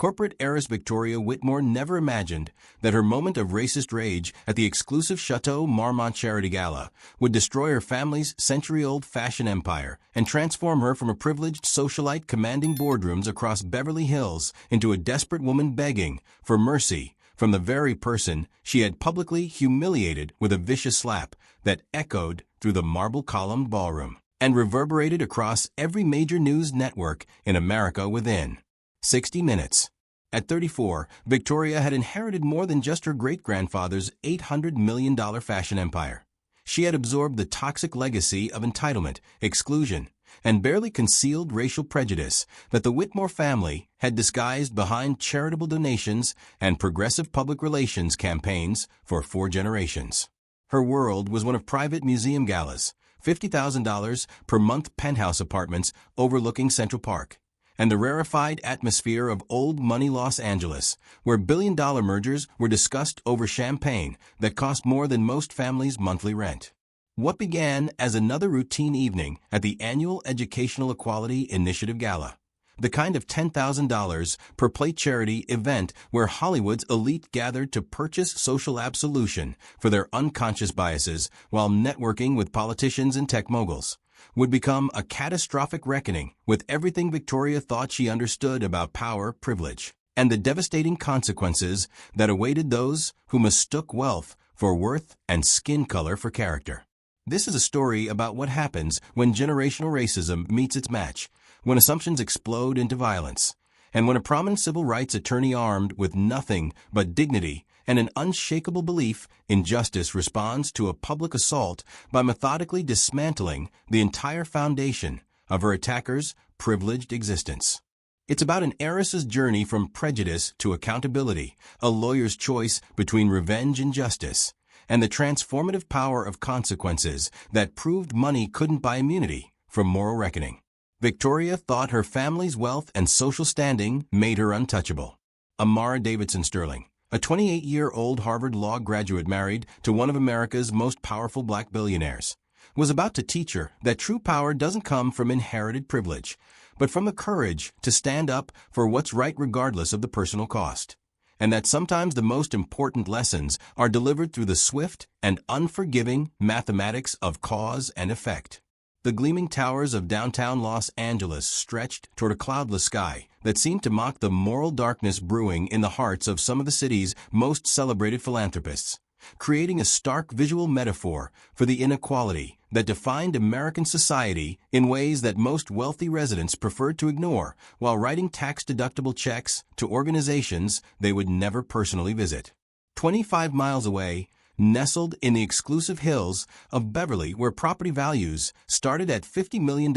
corporate heiress Victoria Whitmore never imagined that her moment of racist rage at the exclusive Chateau Marmont charity gala would destroy her family's century-old fashion empire and transform her from a privileged socialite commanding boardrooms across Beverly Hills into a desperate woman begging for mercy from the very person she had publicly humiliated with a vicious slap that echoed through the marble-columned ballroom and reverberated across every major news network in America within 60 minutes. At 34, Victoria had inherited more than just her great-grandfather's $800 million fashion empire. She had absorbed the toxic legacy of entitlement, exclusion, and barely concealed racial prejudice that the Whitmore family had disguised behind charitable donations and progressive public relations campaigns for 4 generations. Her world was one of private museum galas, $50,000 per month penthouse apartments overlooking Central Park, and the rarefied atmosphere of old money Los Angeles, where billion-dollar mergers were discussed over champagne that cost more than most families' monthly rent. What began as another routine evening at the annual Educational Equality Initiative Gala, the kind of $10,000 per plate charity event where Hollywood's elite gathered to purchase social absolution for their unconscious biases while networking with politicians and tech moguls, would become a catastrophic reckoning with everything Victoria thought she understood about power, privilege, and the devastating consequences that awaited those who mistook wealth for worth and skin color for character. This is a story about what happens when generational racism meets its match, when assumptions explode into violence, and when a prominent civil rights attorney armed with nothing but dignity and an unshakable belief in justice responds to a public assault by methodically dismantling the entire foundation of her attacker's privileged existence. It's about an heiress's journey from prejudice to accountability, a lawyer's choice between revenge and justice, and the transformative power of consequences that proved money couldn't buy immunity from moral reckoning. Victoria thought her family's wealth and social standing made her untouchable. Amara Davidson Sterling, a 28-year-old Harvard Law graduate married to one of America's most powerful black billionaires, was about to teach her that true power doesn't come from inherited privilege, but from the courage to stand up for what's right regardless of the personal cost, and that sometimes the most important lessons are delivered through the swift and unforgiving mathematics of cause and effect. The gleaming towers of downtown Los Angeles stretched toward a cloudless sky that seemed to mock the moral darkness brewing in the hearts of some of the city's most celebrated philanthropists, creating a stark visual metaphor for the inequality that defined American society in ways that most wealthy residents preferred to ignore while writing tax-deductible checks to organizations they would never personally visit. 25 miles away, nestled in the exclusive hills of Beverly where property values started at $50 million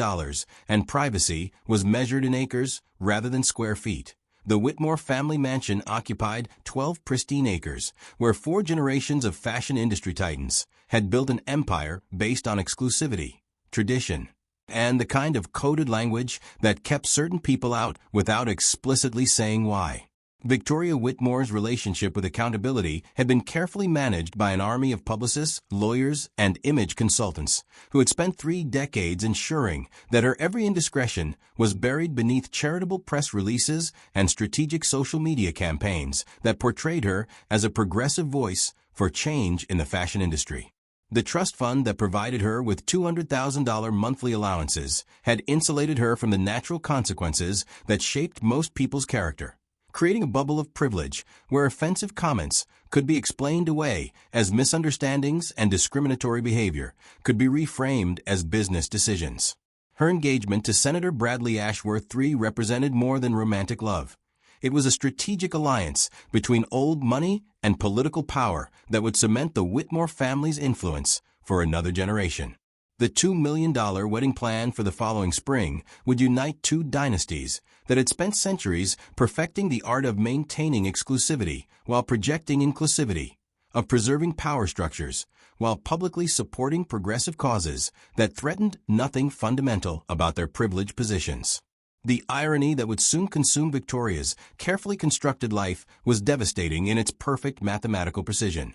and privacy was measured in acres rather than square feet, the Whitmore family mansion occupied 12 pristine acres where 4 generations of fashion industry titans had built an empire based on exclusivity, tradition, and the kind of coded language that kept certain people out without explicitly saying why. Victoria Whitmore's relationship with accountability had been carefully managed by an army of publicists, lawyers, and image consultants who had spent 3 decades ensuring that her every indiscretion was buried beneath charitable press releases and strategic social media campaigns that portrayed her as a progressive voice for change in the fashion industry. The trust fund that provided her with $200,000 monthly allowances had insulated her from the natural consequences that shaped most people's character, creating a bubble of privilege where offensive comments could be explained away as misunderstandings and discriminatory behavior could be reframed as business decisions. Her engagement to Senator Bradley Ashworth III represented more than romantic love. It was a strategic alliance between old money and political power that would cement the Whitmore family's influence for another generation. The $2 million wedding plan for the following spring would unite 2 dynasties that had spent centuries perfecting the art of maintaining exclusivity while projecting inclusivity, of preserving power structures while publicly supporting progressive causes that threatened nothing fundamental about their privileged positions. The irony that would soon consume Victoria's carefully constructed life was devastating in its perfect mathematical precision.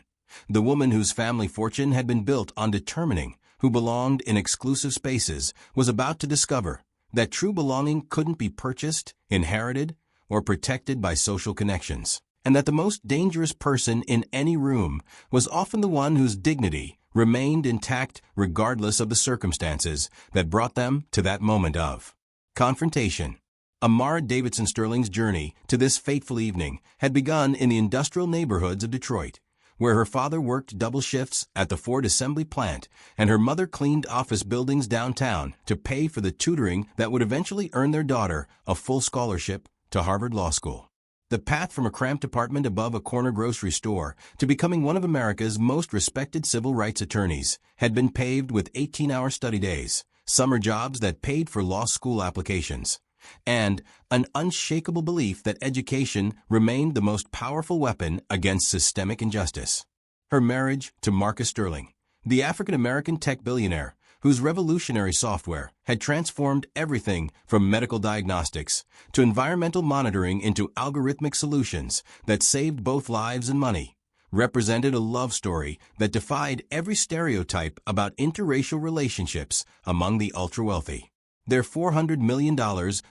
The woman whose family fortune had been built on determining who belonged in exclusive spaces was about to discover that true belonging couldn't be purchased, inherited, or protected by social connections, and that the most dangerous person in any room was often the one whose dignity remained intact regardless of the circumstances that brought them to that moment of confrontation. Amara Davidson Sterling's journey to this fateful evening had begun in the industrial neighborhoods of Detroit, where her father worked double shifts at the Ford assembly plant and her mother cleaned office buildings downtown to pay for the tutoring that would eventually earn their daughter a full scholarship to Harvard Law School. The path from a cramped apartment above a corner grocery store to becoming one of America's most respected civil rights attorneys had been paved with 18-hour study days, summer jobs that paid for law school applications, and an unshakable belief that education remained the most powerful weapon against systemic injustice. Her marriage to Marcus Sterling, the African-American tech billionaire whose revolutionary software had transformed everything from medical diagnostics to environmental monitoring into algorithmic solutions that saved both lives and money, represented a love story that defied every stereotype about interracial relationships among the ultra-wealthy. Their $400 million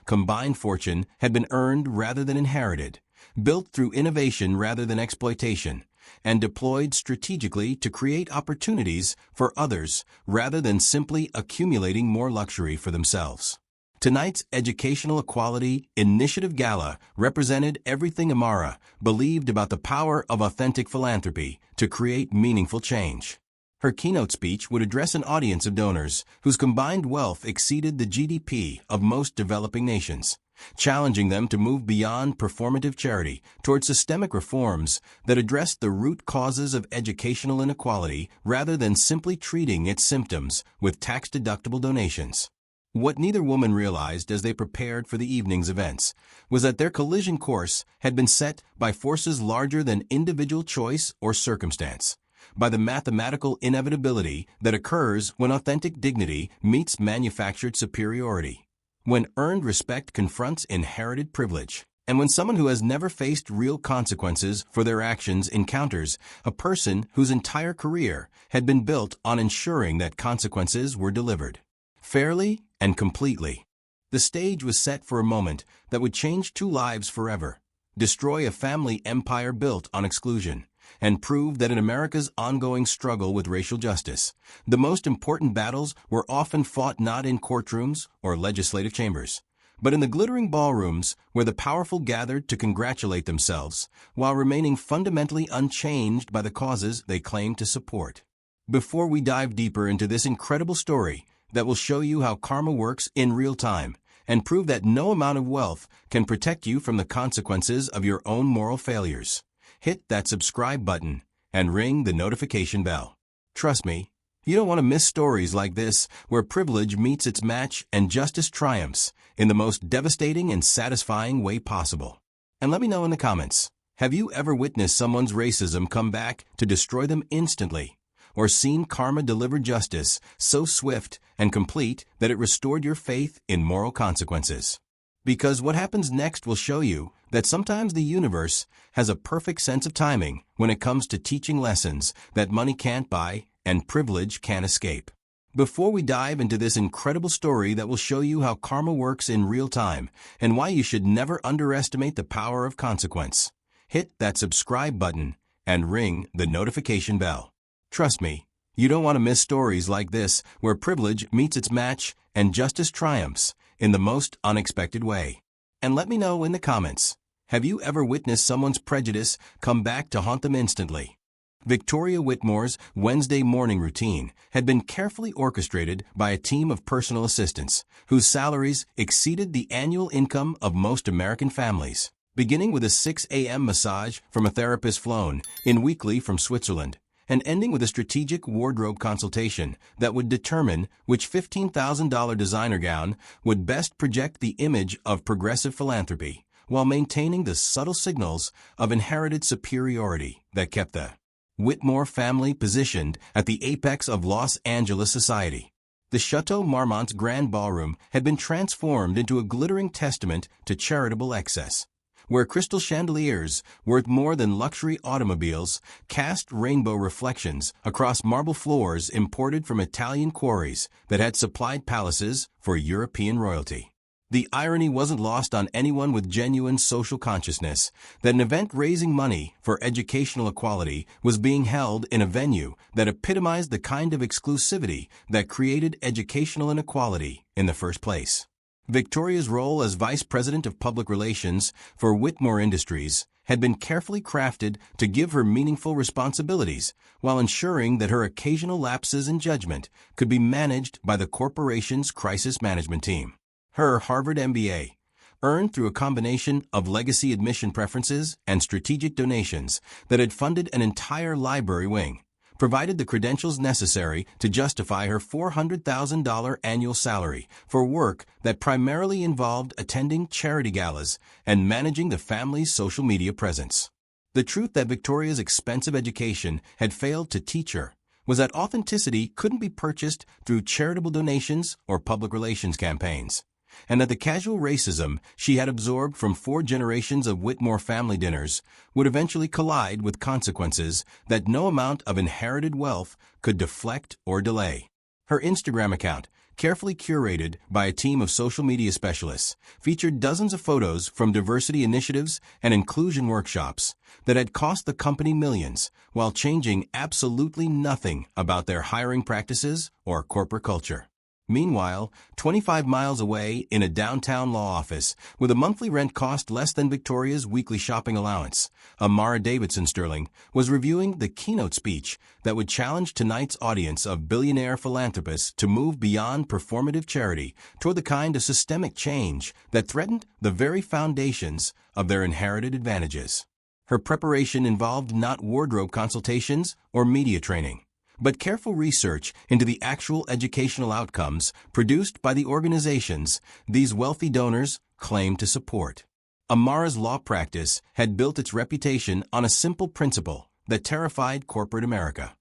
combined fortune had been earned rather than inherited, built through innovation rather than exploitation, and deployed strategically to create opportunities for others rather than simply accumulating more luxury for themselves. Tonight's Educational Equality Initiative Gala represented everything Amara believed about the power of authentic philanthropy to create meaningful change. Her keynote speech would address an audience of donors whose combined wealth exceeded the GDP of most developing nations, challenging them to move beyond performative charity toward systemic reforms that addressed the root causes of educational inequality rather than simply treating its symptoms with tax-deductible donations. What neither woman realized as they prepared for the evening's events was that their collision course had been set by forces larger than individual choice or circumstance, by the mathematical inevitability that occurs when authentic dignity meets manufactured superiority, when earned respect confronts inherited privilege, and when someone who has never faced real consequences for their actions encounters a person whose entire career had been built on ensuring that consequences were delivered fairly and completely. The stage was set for a moment that would change two lives forever, destroy a family empire built on exclusion, and prove that in America's ongoing struggle with racial justice, the most important battles were often fought not in courtrooms or legislative chambers, but in the glittering ballrooms where the powerful gathered to congratulate themselves while remaining fundamentally unchanged by the causes they claimed to support. Before we dive deeper into this incredible story that will show you how karma works in real time and prove that no amount of wealth can protect you from the consequences of your own moral failures, hit that subscribe button and ring the notification bell. Trust me, you don't want to miss stories like this where privilege meets its match and justice triumphs in the most devastating and satisfying way possible. And let me know in the comments, have you ever witnessed someone's racism come back to destroy them instantly, or seen karma deliver justice so swift and complete that it restored your faith in moral consequences? Because what happens next will show you that sometimes the universe has a perfect sense of timing when it comes to teaching lessons that money can't buy and privilege can't escape. Before we dive into this incredible story that will show you how karma works in real time and why you should never underestimate the power of consequence, hit that subscribe button and ring the notification bell. Trust me, you don't want to miss stories like this where privilege meets its match and justice triumphs in the most unexpected way. And let me know in the comments, have you ever witnessed someone's prejudice come back to haunt them instantly? Victoria Whitmore's Wednesday morning routine had been carefully orchestrated by a team of personal assistants whose salaries exceeded the annual income of most American families, beginning with a 6 a.m. massage from a therapist flown in weekly from Switzerland, and ending with a strategic wardrobe consultation that would determine which $15,000 designer gown would best project the image of progressive philanthropy while maintaining the subtle signals of inherited superiority that kept the Whitmore family positioned at the apex of Los Angeles society. The Chateau Marmont's grand ballroom had been transformed into a glittering testament to charitable excess, where crystal chandeliers worth more than luxury automobiles cast rainbow reflections across marble floors imported from Italian quarries that had supplied palaces for European royalty. The irony wasn't lost on anyone with genuine social consciousness that an event raising money for educational equality was being held in a venue that epitomized the kind of exclusivity that created educational inequality in the first place. Victoria's role as Vice President of Public Relations for Whitmore Industries had been carefully crafted to give her meaningful responsibilities while ensuring that her occasional lapses in judgment could be managed by the corporation's crisis management team. Her Harvard MBA, earned through a combination of legacy admission preferences and strategic donations that had funded an entire library wing, provided the credentials necessary to justify her $400,000 annual salary for work that primarily involved attending charity galas and managing the family's social media presence. The truth that Victoria's expensive education had failed to teach her was that authenticity couldn't be purchased through charitable donations or public relations campaigns, and that the casual racism she had absorbed from 4 generations of Whitmore family dinners would eventually collide with consequences that no amount of inherited wealth could deflect or delay. Her Instagram account, carefully curated by a team of social media specialists, featured dozens of photos from diversity initiatives and inclusion workshops that had cost the company millions while changing absolutely nothing about their hiring practices or corporate culture. Meanwhile, 25 miles away in a downtown law office with a monthly rent cost less than Victoria's weekly shopping allowance, Amara Davidson Sterling was reviewing the keynote speech that would challenge tonight's audience of billionaire philanthropists to move beyond performative charity toward the kind of systemic change that threatened the very foundations of their inherited advantages. Her preparation involved not wardrobe consultations or media training, but careful research into the actual educational outcomes produced by the organizations these wealthy donors claimed to support. Amara's law practice had built its reputation on a simple principle that terrified corporate America: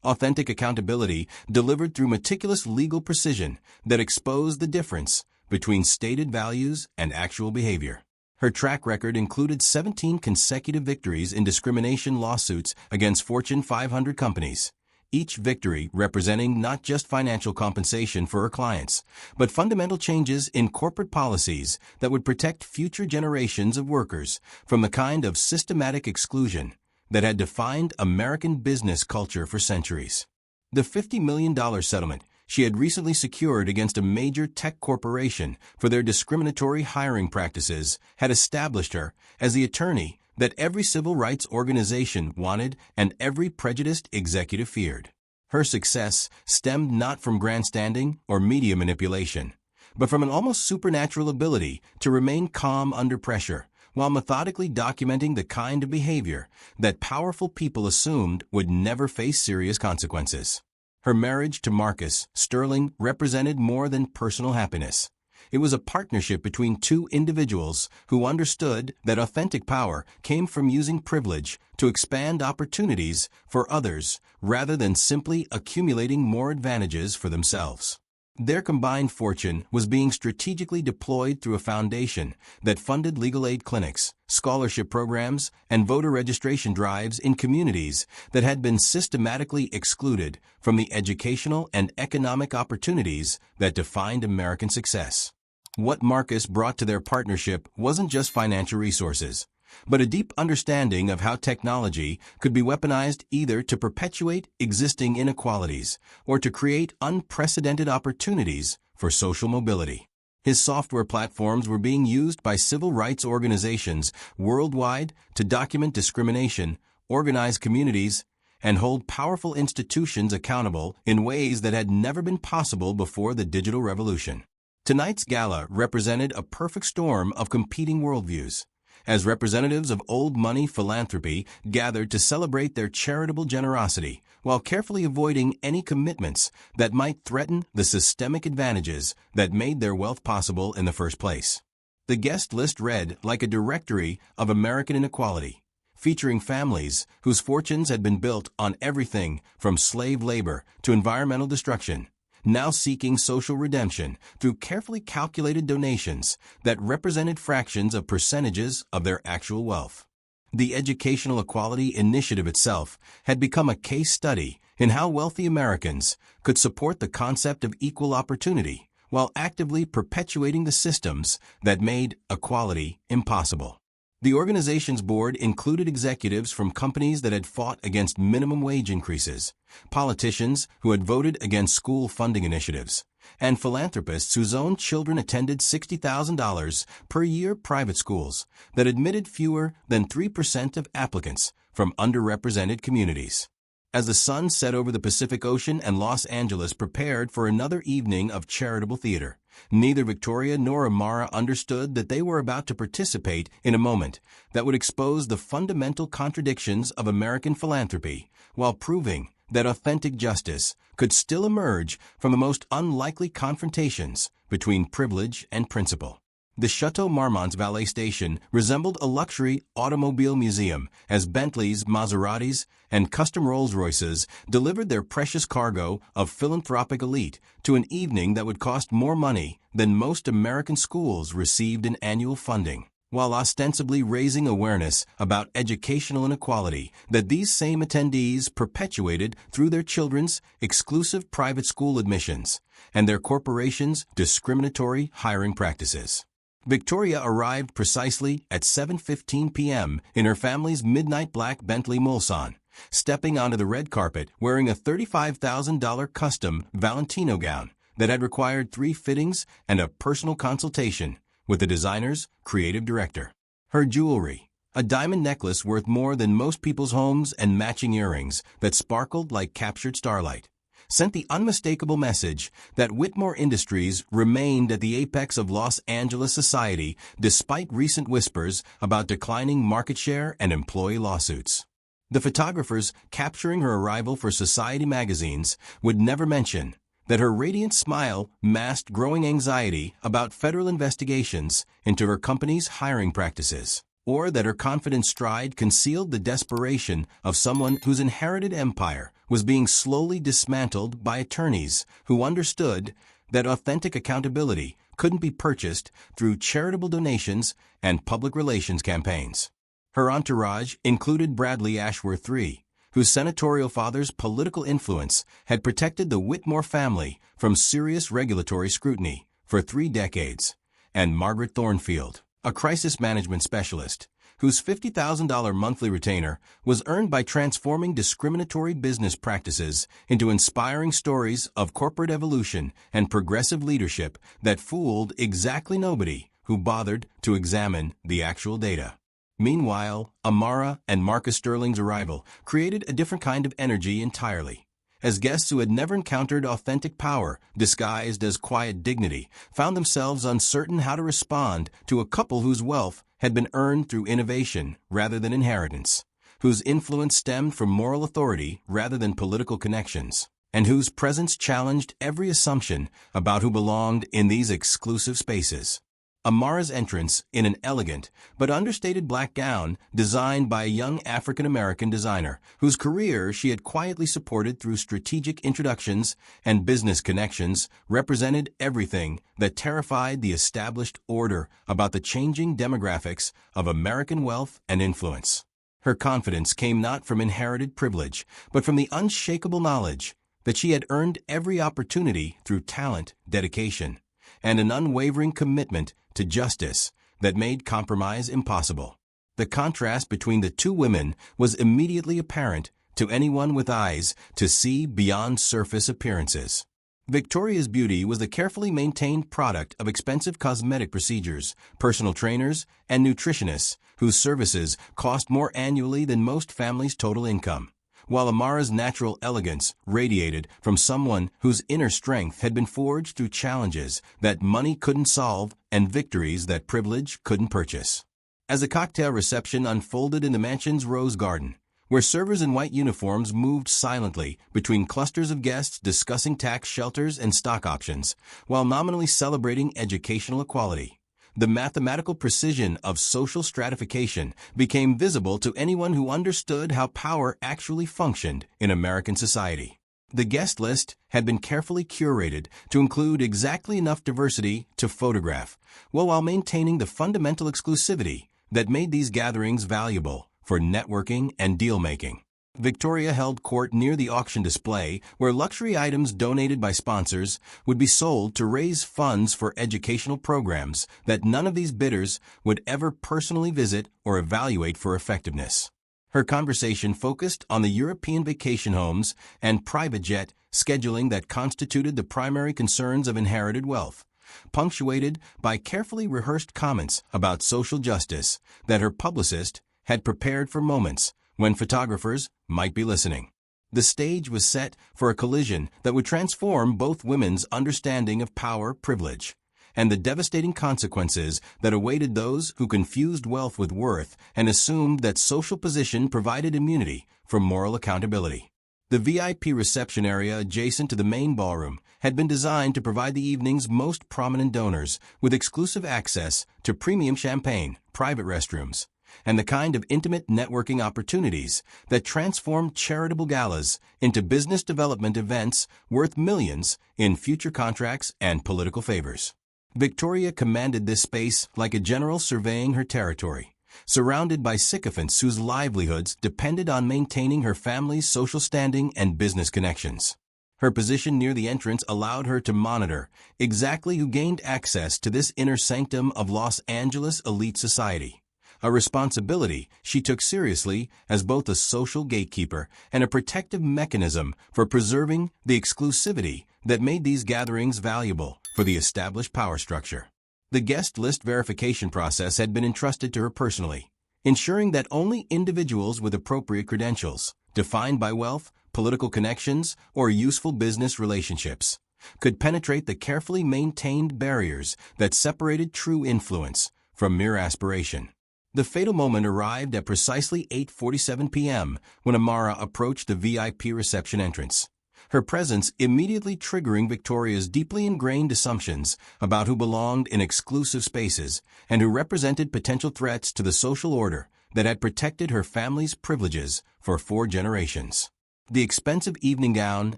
authentic accountability delivered through meticulous legal precision that exposed the difference between stated values and actual behavior. Her track record included 17 consecutive victories in discrimination lawsuits against Fortune 500 companies, each victory representing not just financial compensation for her clients, but fundamental changes in corporate policies that would protect future generations of workers from the kind of systematic exclusion that had defined American business culture for centuries. The $50 million settlement she had recently secured against a major tech corporation for their discriminatory hiring practices had established her as the attorney that every civil rights organization wanted and every prejudiced executive feared. Her success stemmed not from grandstanding or media manipulation, but from an almost supernatural ability to remain calm under pressure while methodically documenting the kind of behavior that powerful people assumed would never face serious consequences. Her marriage to Marcus Sterling represented more than personal happiness. It was a partnership between 2 individuals who understood that authentic power came from using privilege to expand opportunities for others rather than simply accumulating more advantages for themselves. Their combined fortune was being strategically deployed through a foundation that funded legal aid clinics, scholarship programs, and voter registration drives in communities that had been systematically excluded from the educational and economic opportunities that defined American success. What Marcus brought to their partnership wasn't just financial resources, but a deep understanding of how technology could be weaponized either to perpetuate existing inequalities or to create unprecedented opportunities for social mobility. His software platforms were being used by civil rights organizations worldwide to document discrimination, organize communities, and hold powerful institutions accountable in ways that had never been possible before the digital revolution. Tonight's gala represented a perfect storm of competing worldviews, as representatives of old money philanthropy gathered to celebrate their charitable generosity while carefully avoiding any commitments that might threaten the systemic advantages that made their wealth possible in the first place. The guest list read like a directory of American inequality, featuring families whose fortunes had been built on everything from slave labor to environmental destruction, now seeking social redemption through carefully calculated donations that represented fractions of percentages of their actual wealth. The Educational Equality Initiative itself had become a case study in how wealthy Americans could support the concept of equal opportunity while actively perpetuating the systems that made equality impossible. The organization's board included executives from companies that had fought against minimum wage increases, politicians who had voted against school funding initiatives, and philanthropists whose own children attended $60,000 per year private schools that admitted fewer than 3% of applicants from underrepresented communities. As the sun set over the Pacific Ocean and Los Angeles prepared for another evening of charitable theater, neither Victoria nor Amara understood that they were about to participate in a moment that would expose the fundamental contradictions of American philanthropy while proving that authentic justice could still emerge from the most unlikely confrontations between privilege and principle. The Chateau Marmont's valet station resembled a luxury automobile museum as Bentleys, Maseratis, and custom Rolls-Royces delivered their precious cargo of philanthropic elite to an evening that would cost more money than most American schools received in annual funding, while ostensibly raising awareness about educational inequality that these same attendees perpetuated through their children's exclusive private school admissions and their corporations' discriminatory hiring practices. Victoria arrived precisely at 7:15 p.m. in her family's midnight black Bentley Mulsanne, stepping onto the red carpet wearing a $35,000 custom Valentino gown that had required 3 fittings and a personal consultation with the designer's creative director. Her jewelry, a diamond necklace worth more than most people's homes and matching earrings that sparkled like captured starlight, sent the unmistakable message that Whitmore Industries remained at the apex of Los Angeles society despite recent whispers about declining market share and employee lawsuits. The photographers capturing her arrival for Society magazines would never mention that her radiant smile masked growing anxiety about federal investigations into her company's hiring practices, or that her confident stride concealed the desperation of someone whose inherited empire was being slowly dismantled by attorneys who understood that authentic accountability couldn't be purchased through charitable donations and public relations campaigns. Her entourage included Bradley Ashworth III, whose senatorial father's political influence had protected the Whitmore family from serious regulatory scrutiny for 3 decades, and Margaret Thornfield, a crisis management specialist, whose $50,000 monthly retainer was earned by transforming discriminatory business practices into inspiring stories of corporate evolution and progressive leadership that fooled exactly nobody who bothered to examine the actual data. Meanwhile, Amara and Marcus Sterling's arrival created a different kind of energy entirely, as guests who had never encountered authentic power disguised as quiet dignity found themselves uncertain how to respond to a couple whose wealth had been earned through innovation rather than inheritance, whose influence stemmed from moral authority rather than political connections, and whose presence challenged every assumption about who belonged in these exclusive spaces. Amara's entrance in an elegant but understated black gown designed by a young African-American designer whose career she had quietly supported through strategic introductions and business connections represented everything that terrified the established order about the changing demographics of American wealth and influence. Her confidence came not from inherited privilege, but from the unshakable knowledge that she had earned every opportunity through talent, dedication, and an unwavering commitment to justice that made compromise impossible. The contrast between the two women was immediately apparent to anyone with eyes to see beyond surface appearances. Victoria's beauty was the carefully maintained product of expensive cosmetic procedures, personal trainers, and nutritionists whose services cost more annually than most families' total income, while Amara's natural elegance radiated from someone whose inner strength had been forged through challenges that money couldn't solve and victories that privilege couldn't purchase. As the cocktail reception unfolded in the mansion's rose garden, where servers in white uniforms moved silently between clusters of guests discussing tax shelters and stock options, while nominally celebrating educational equality, the mathematical precision of social stratification became visible to anyone who understood how power actually functioned in American society. The guest list had been carefully curated to include exactly enough diversity to photograph, while maintaining the fundamental exclusivity that made these gatherings valuable for networking and deal-making. Victoria held court near the auction display where luxury items donated by sponsors would be sold to raise funds for educational programs that none of these bidders would ever personally visit or evaluate for effectiveness. Her conversation focused on the European vacation homes and private jet scheduling that constituted the primary concerns of inherited wealth, punctuated by carefully rehearsed comments about social justice that her publicist had prepared for moments when photographers might be listening. The stage was set for a collision that would transform both women's understanding of power, privilege, and the devastating consequences that awaited those who confused wealth with worth and assumed that social position provided immunity from moral accountability. The VIP reception area adjacent to the main ballroom had been designed to provide the evening's most prominent donors with exclusive access to premium champagne, private restrooms, and the kind of intimate networking opportunities that transformed charitable galas into business development events worth millions in future contracts and political favors. Victoria commanded this space like a general surveying her territory, surrounded by sycophants whose livelihoods depended on maintaining her family's social standing and business connections. Her position near the entrance allowed her to monitor exactly who gained access to this inner sanctum of Los Angeles elite society, a responsibility she took seriously as both a social gatekeeper and a protective mechanism for preserving the exclusivity that made these gatherings valuable for the established power structure. The guest list verification process had been entrusted to her personally, ensuring that only individuals with appropriate credentials, defined by wealth, political connections, or useful business relationships, could penetrate the carefully maintained barriers that separated true influence from mere aspiration. The fatal moment arrived at precisely 8:47 p.m. when Amara approached the VIP reception entrance, her presence immediately triggering Victoria's deeply ingrained assumptions about who belonged in exclusive spaces and who represented potential threats to the social order that had protected her family's privileges for 4 generations. The expensive evening gown,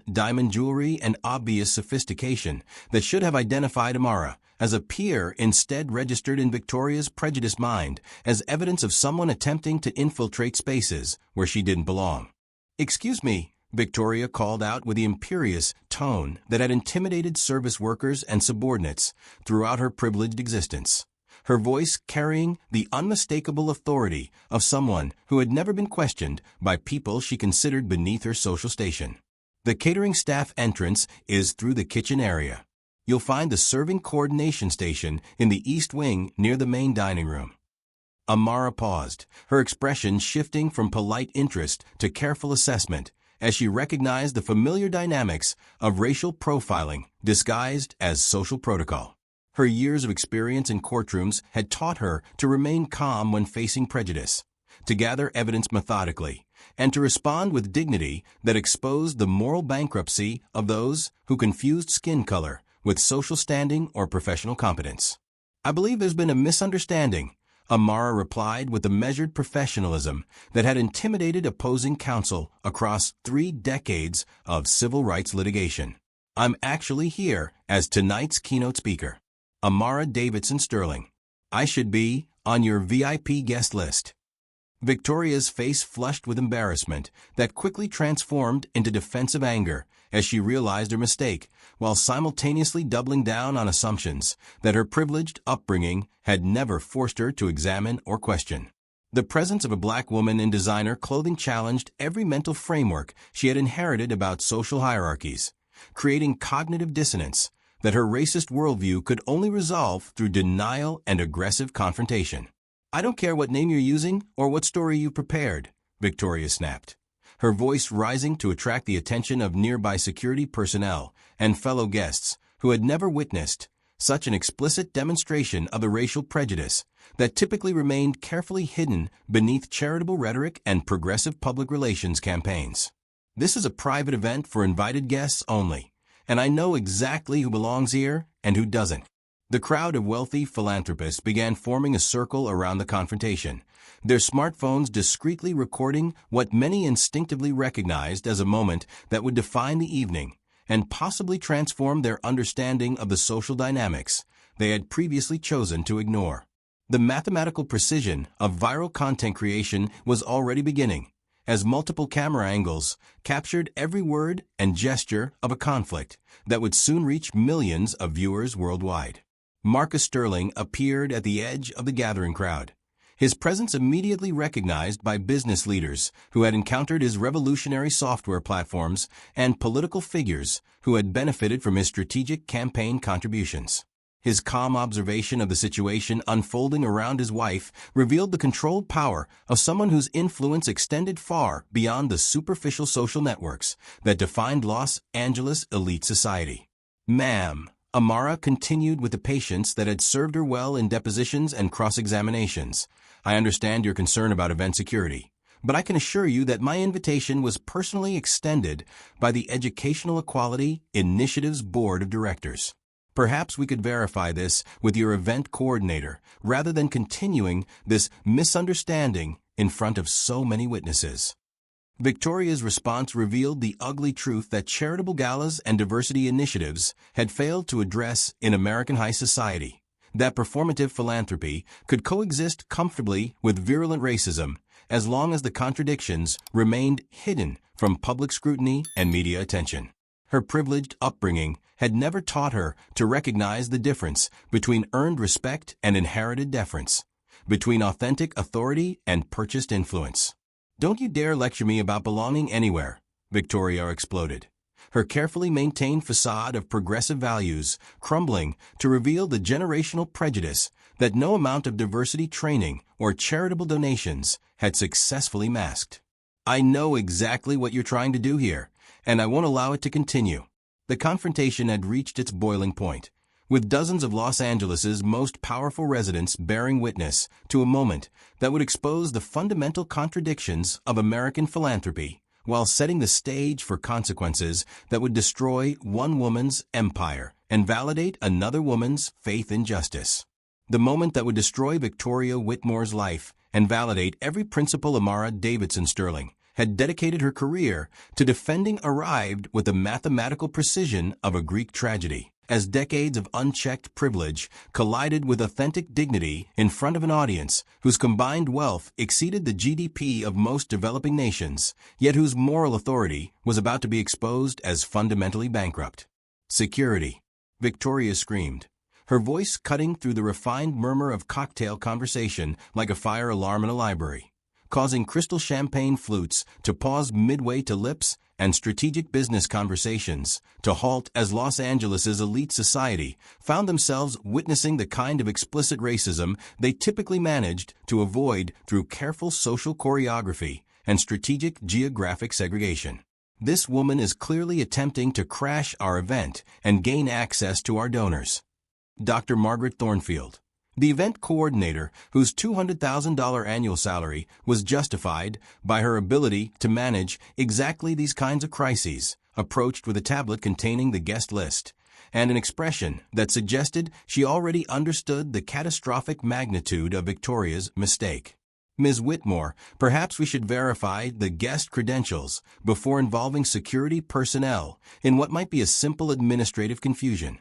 diamond jewelry, and obvious sophistication that should have identified Amara as a peer instead registered in Victoria's prejudiced mind as evidence of someone attempting to infiltrate spaces where she didn't belong. "Excuse me," Victoria called out with the imperious tone that had intimidated service workers and subordinates throughout her privileged existence, her voice carrying the unmistakable authority of someone who had never been questioned by people she considered beneath her social station. "The catering staff entrance is through the kitchen area. You'll find the serving coordination station in the east wing near the main dining room." Amara paused, her expression shifting from polite interest to careful assessment as she recognized the familiar dynamics of racial profiling disguised as social protocol. Her years of experience in courtrooms had taught her to remain calm when facing prejudice, to gather evidence methodically, and to respond with dignity that exposed the moral bankruptcy of those who confused skin color with social standing or professional competence. "I believe there's been a misunderstanding," Amara replied with the measured professionalism that had intimidated opposing counsel across 3 decades of civil rights litigation. "I'm actually here as tonight's keynote speaker, Amara Davidson Sterling. I should be on your VIP guest list." Victoria's face flushed with embarrassment that quickly transformed into defensive anger as she realized her mistake, while simultaneously doubling down on assumptions that her privileged upbringing had never forced her to examine or question. The presence of a black woman in designer clothing challenged every mental framework she had inherited about social hierarchies, creating cognitive dissonance that her racist worldview could only resolve through denial and aggressive confrontation. "I don't care what name you're using or what story you prepared," Victoria snapped, her voice rising to attract the attention of nearby security personnel and fellow guests who had never witnessed such an explicit demonstration of the racial prejudice that typically remained carefully hidden beneath charitable rhetoric and progressive public relations campaigns. "This is a private event for invited guests only, and I know exactly who belongs here and who doesn't." The crowd of wealthy philanthropists began forming a circle around the confrontation, their smartphones discreetly recording what many instinctively recognized as a moment that would define the evening and possibly transform their understanding of the social dynamics they had previously chosen to ignore. The mathematical precision of viral content creation was already beginning, as multiple camera angles captured every word and gesture of a conflict that would soon reach millions of viewers worldwide. Marcus Sterling appeared at the edge of the gathering crowd, his presence immediately recognized by business leaders who had encountered his revolutionary software platforms and political figures who had benefited from his strategic campaign contributions. His calm observation of the situation unfolding around his wife revealed the controlled power of someone whose influence extended far beyond the superficial social networks that defined Los Angeles elite society. "Ma'am," Amara continued with the patience that had served her well in depositions and cross-examinations, "I understand your concern about event security, but I can assure you that my invitation was personally extended by the Educational Equality Initiative's Board of Directors. Perhaps we could verify this with your event coordinator rather than continuing this misunderstanding in front of so many witnesses." Victoria's response revealed the ugly truth that charitable galas and diversity initiatives had failed to address in American high society, that performative philanthropy could coexist comfortably with virulent racism as long as the contradictions remained hidden from public scrutiny and media attention. Her privileged upbringing had never taught her to recognize the difference between earned respect and inherited deference, between authentic authority and purchased influence. "Don't you dare lecture me about belonging anywhere," Victoria exploded, her carefully maintained facade of progressive values crumbling to reveal the generational prejudice that no amount of diversity training or charitable donations had successfully masked. "I know exactly what you're trying to do here, and I won't allow it to continue." The confrontation had reached its boiling point, with dozens of Los Angeles's most powerful residents bearing witness to a moment that would expose the fundamental contradictions of American philanthropy while setting the stage for consequences that would destroy one woman's empire and validate another woman's faith in justice. The moment that would destroy Victoria Whitmore's life and validate every principle Amara Davidson Sterling had dedicated her career to defending arrived with the mathematical precision of a Greek tragedy, as decades of unchecked privilege collided with authentic dignity in front of an audience whose combined wealth exceeded the GDP of most developing nations, yet whose moral authority was about to be exposed as fundamentally bankrupt. "Security," Victoria screamed, her voice cutting through the refined murmur of cocktail conversation like a fire alarm in a library, causing crystal champagne flutes to pause midway to lips and strategic business conversations to halt as Los Angeles's elite society found themselves witnessing the kind of explicit racism they typically managed to avoid through careful social choreography and strategic geographic segregation. "This woman is clearly attempting to crash our event and gain access to our donors." Dr. Margaret Thornfield, the event coordinator whose $200,000 annual salary was justified by her ability to manage exactly these kinds of crises, approached with a tablet containing the guest list and an expression that suggested she already understood the catastrophic magnitude of Victoria's mistake. "Ms. Whitmore, perhaps we should verify the guest credentials before involving security personnel in what might be a simple administrative confusion."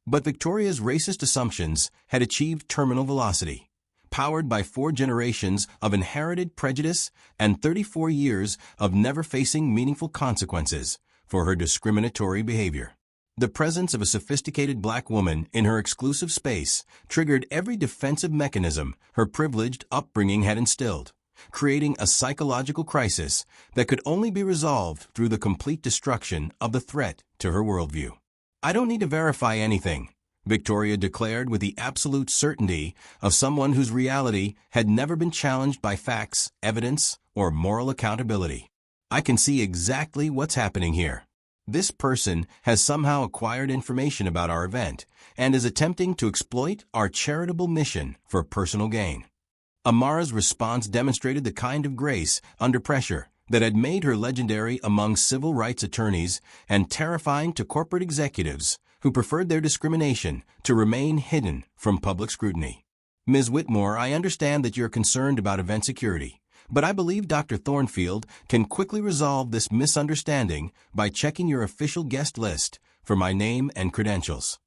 But Victoria's racist assumptions had achieved terminal velocity, powered by 4 generations of inherited prejudice and 34 years of never facing meaningful consequences for her discriminatory behavior. The presence of a sophisticated black woman in her exclusive space triggered every defensive mechanism her privileged upbringing had instilled, creating a psychological crisis that could only be resolved through the complete destruction of the threat to her worldview. "I don't need to verify anything," Victoria declared with the absolute certainty of someone whose reality had never been challenged by facts, evidence, or moral accountability. "I can see exactly what's happening here. This person has somehow acquired information about our event and is attempting to exploit our charitable mission for personal gain." Amara's response demonstrated the kind of grace under pressure that had made her legendary among civil rights attorneys and terrifying to corporate executives who preferred their discrimination to remain hidden from public scrutiny. "Ms. Whitmore, I understand that you're concerned about event security, but I believe Dr. Thornfield can quickly resolve this misunderstanding by checking your official guest list for my name and credentials."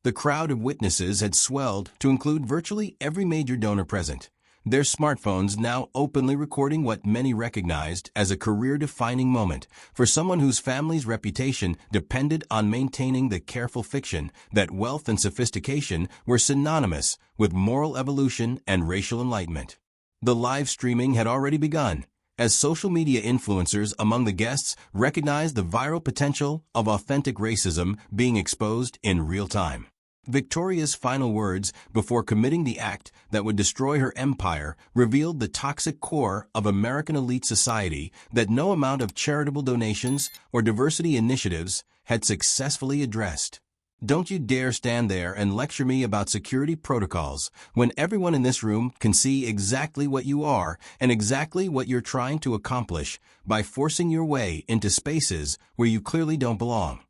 The crowd of witnesses had swelled to include virtually every major donor present, their smartphones now openly recording what many recognized as a career-defining moment for someone whose family's reputation depended on maintaining the careful fiction that wealth and sophistication were synonymous with moral evolution and racial enlightenment. The live streaming had already begun, as social media influencers among the guests recognized the viral potential of authentic racism being exposed in real time. Victoria's final words before committing the act that would destroy her empire revealed the toxic core of American elite society that no amount of charitable donations or diversity initiatives had successfully addressed. Don't you dare stand there and lecture me about security protocols when everyone in this room can see exactly what you are and exactly what you're trying to accomplish by forcing your way into spaces where you clearly don't belong.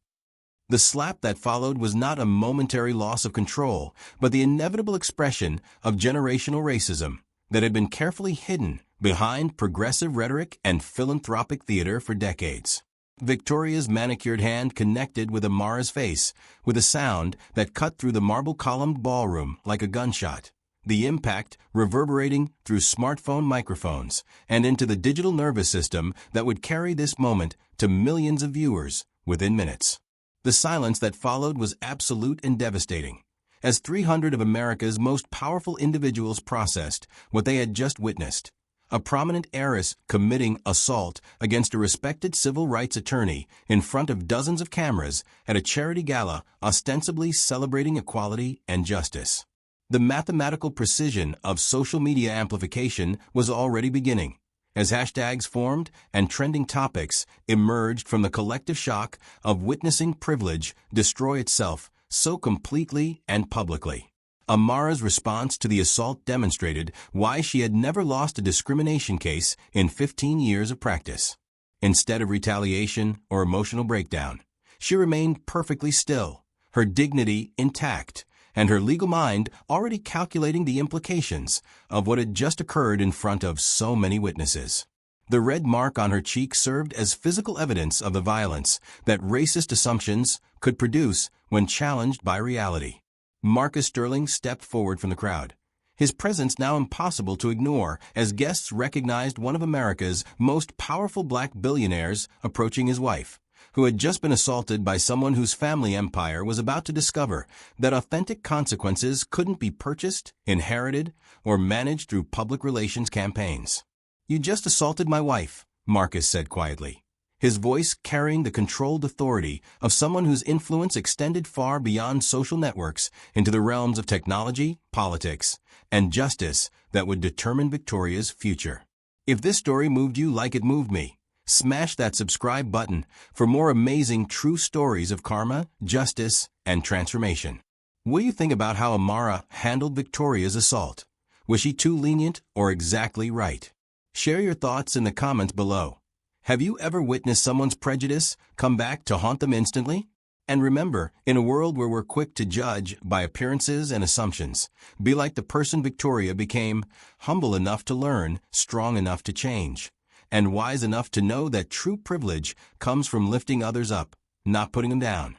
The slap that followed was not a momentary loss of control, but the inevitable expression of generational racism that had been carefully hidden behind progressive rhetoric and philanthropic theater for decades. Victoria's manicured hand connected with Amara's face with a sound that cut through the marble-columned ballroom like a gunshot, the impact reverberating through smartphone microphones and into the digital nervous system that would carry this moment to millions of viewers within minutes. The silence that followed was absolute and devastating, as 300 of America's most powerful individuals processed what they had just witnessed. A prominent heiress committing assault against a respected civil rights attorney in front of dozens of cameras at a charity gala ostensibly celebrating equality and justice. The mathematical precision of social media amplification was already beginning, as hashtags formed and trending topics emerged from the collective shock of witnessing privilege destroy itself so completely and publicly. Amara's response to the assault demonstrated why she had never lost a discrimination case in 15 years of practice. Instead of retaliation or emotional breakdown, she remained perfectly still, her dignity intact, and her legal mind already calculating the implications of what had just occurred in front of so many witnesses. The red mark on her cheek served as physical evidence of the violence that racist assumptions could produce when challenged by reality. Marcus Sterling stepped forward from the crowd, his presence now impossible to ignore as guests recognized one of America's most powerful black billionaires approaching his wife, who had just been assaulted by someone whose family empire was about to discover that authentic consequences couldn't be purchased, inherited, or managed through public relations campaigns. "You just assaulted my wife," Marcus said quietly, his voice carrying the controlled authority of someone whose influence extended far beyond social networks into the realms of technology, politics, and justice that would determine Victoria's future. If this story moved you like it moved me, smash that subscribe button for more amazing true stories of karma, justice, and transformation. What do you think about how Amara handled Victoria's assault? Was she too lenient or exactly right? Share your thoughts in the comments below. Have you ever witnessed someone's prejudice come back to haunt them instantly? And remember, in a world where we're quick to judge by appearances and assumptions, be like the person Victoria became, humble enough to learn, strong enough to change, and wise enough to know that true privilege comes from lifting others up, not putting them down.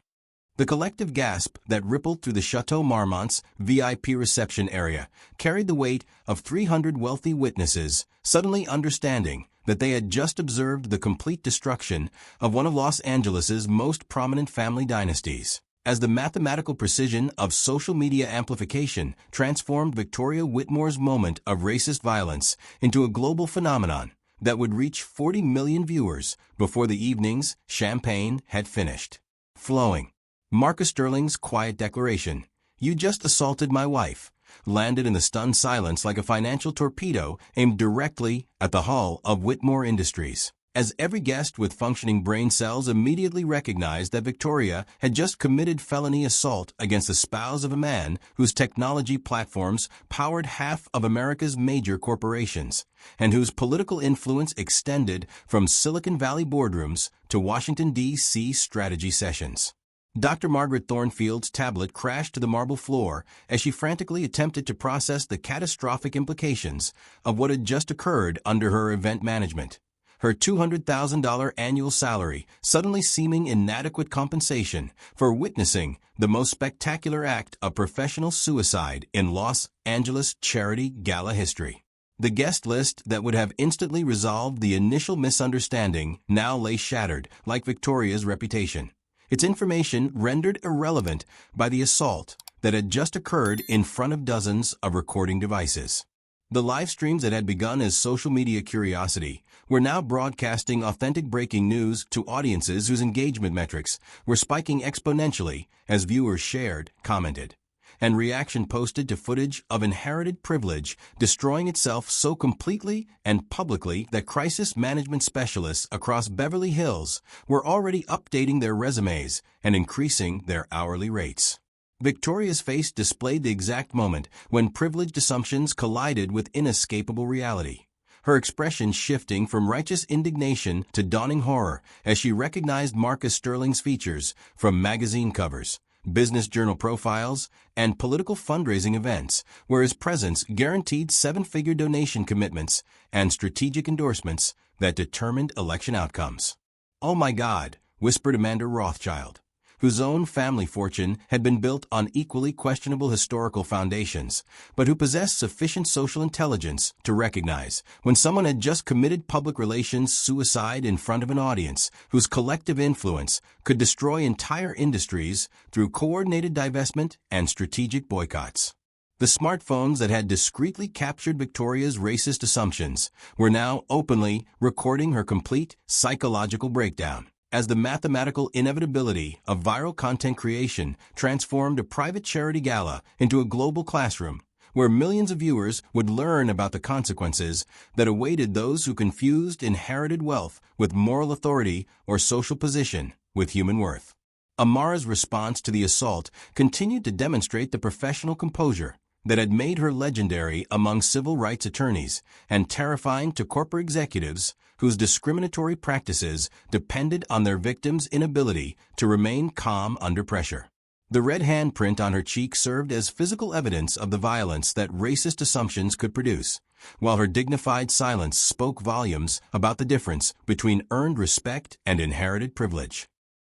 The collective gasp that rippled through the Chateau Marmont's VIP reception area carried the weight of 300 wealthy witnesses, suddenly understanding that they had just observed the complete destruction of one of Los Angeles's most prominent family dynasties. As the mathematical precision of social media amplification transformed Victoria Whitmore's moment of racist violence into a global phenomenon that would reach 40 million viewers before the evening's champagne had finished flowing. Marcus Sterling's quiet declaration, "You just assaulted my wife," landed in the stunned silence like a financial torpedo aimed directly at the hull of Whitmore Industries, as every guest with functioning brain cells immediately recognized that Victoria had just committed felony assault against the spouse of a man whose technology platforms powered half of America's major corporations, and whose political influence extended from Silicon Valley boardrooms to Washington, D.C. strategy sessions. Dr. Margaret Thornfield's tablet crashed to the marble floor as she frantically attempted to process the catastrophic implications of what had just occurred under her event management. Her $200,000 annual salary suddenly seeming inadequate compensation for witnessing the most spectacular act of professional suicide in Los Angeles charity gala history. The guest list that would have instantly resolved the initial misunderstanding now lay shattered, like Victoria's reputation. Its information rendered irrelevant by the assault that had just occurred in front of dozens of recording devices. The live streams that had begun as social media curiosity were now broadcasting authentic breaking news to audiences whose engagement metrics were spiking exponentially as viewers shared, commented, and reaction posted to footage of inherited privilege destroying itself so completely and publicly that crisis management specialists across Beverly Hills were already updating their resumes and increasing their hourly rates. Victoria's face displayed the exact moment when privileged assumptions collided with inescapable reality, her expression shifting from righteous indignation to dawning horror as she recognized Marcus Sterling's features from magazine covers, business journal profiles, and political fundraising events, where his presence guaranteed seven-figure donation commitments and strategic endorsements that determined election outcomes. "Oh my God," whispered Amanda Rothschild, whose own family fortune had been built on equally questionable historical foundations, but who possessed sufficient social intelligence to recognize when someone had just committed public relations suicide in front of an audience whose collective influence could destroy entire industries through coordinated divestment and strategic boycotts. The smartphones that had discreetly captured Victoria's racist assumptions were now openly recording her complete psychological breakdown, as the mathematical inevitability of viral content creation transformed a private charity gala into a global classroom, where millions of viewers would learn about the consequences that awaited those who confused inherited wealth with moral authority or social position with human worth. Amara's response to the assault continued to demonstrate the professional composure that had made her legendary among civil rights attorneys and terrifying to corporate executives whose discriminatory practices depended on their victims' inability to remain calm under pressure. The red handprint on her cheek served as physical evidence of the violence that racist assumptions could produce, while her dignified silence spoke volumes about the difference between earned respect and inherited privilege.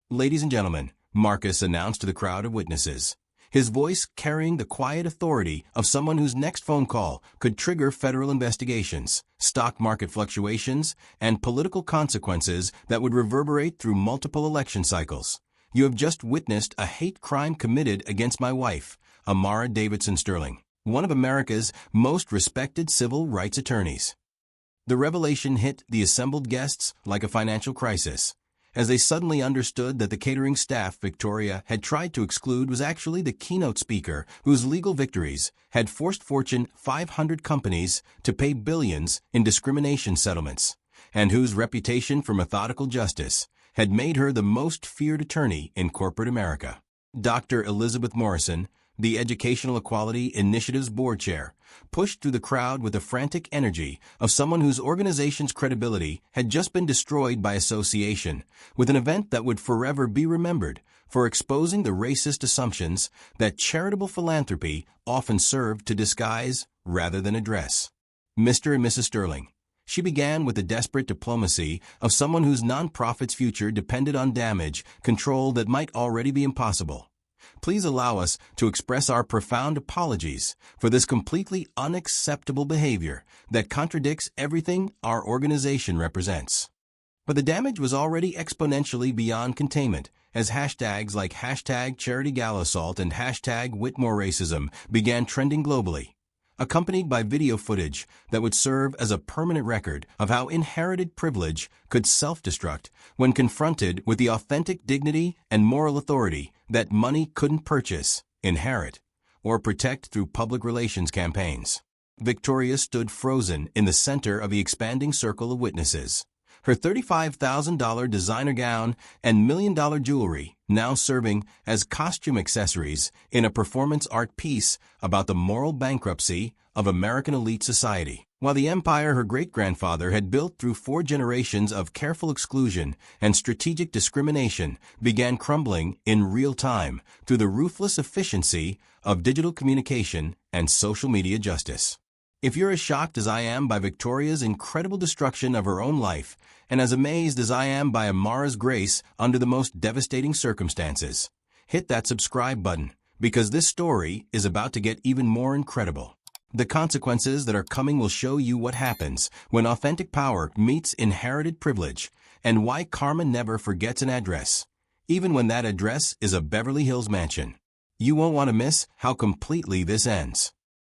"Ladies and gentlemen," Marcus announced to the crowd of witnesses, his voice carrying the quiet authority of someone whose next phone call could trigger federal investigations, stock market fluctuations, and political consequences that would reverberate through multiple election cycles. "You have just witnessed a hate crime committed against my wife, Amara Davidson Sterling, one of America's most respected civil rights attorneys." The revelation hit the assembled guests like a financial crisis, as they suddenly understood that the catering staff Victoria had tried to exclude was actually the keynote speaker whose legal victories had forced Fortune 500 companies to pay billions in discrimination settlements, and whose reputation for methodical justice had made her the most feared attorney in corporate America. Dr. Elizabeth Morrison, the Educational Equality Initiative's board chair, pushed through the crowd with the frantic energy of someone whose organization's credibility had just been destroyed by association with an event that would forever be remembered for exposing the racist assumptions that charitable philanthropy often served to disguise rather than address. "Mr. and Mrs. Sterling," she began with the desperate diplomacy of someone whose nonprofit's future depended on damage control that might already be impossible, "please allow us to express our profound apologies for this completely unacceptable behavior that contradicts everything our organization represents." But the damage was already exponentially beyond containment, as hashtags like #CharityGalaSalt and #WhitmoreRacism began trending globally, accompanied by video footage that would serve as a permanent record of how inherited privilege could self-destruct when confronted with the authentic dignity and moral authority that money couldn't purchase, inherit, or protect through public relations campaigns. Victoria stood frozen in the center of the expanding circle of witnesses, her $35,000 designer gown and million-dollar jewelry now serving as costume accessories in a performance art piece about the moral bankruptcy of American elite society. While the empire her great-grandfather had built through 4 generations of careful exclusion and strategic discrimination began crumbling in real time through the ruthless efficiency of digital communication and social media justice. If you're as shocked as I am by Victoria's incredible destruction of her own life, and as amazed as I am by Amara's grace under the most devastating circumstances, hit that subscribe button, because this story is about to get even more incredible. The consequences that are coming will show you what happens when authentic power meets inherited privilege, and why karma never forgets an address, even when that address is a Beverly Hills mansion. You won't want to miss how completely this ends.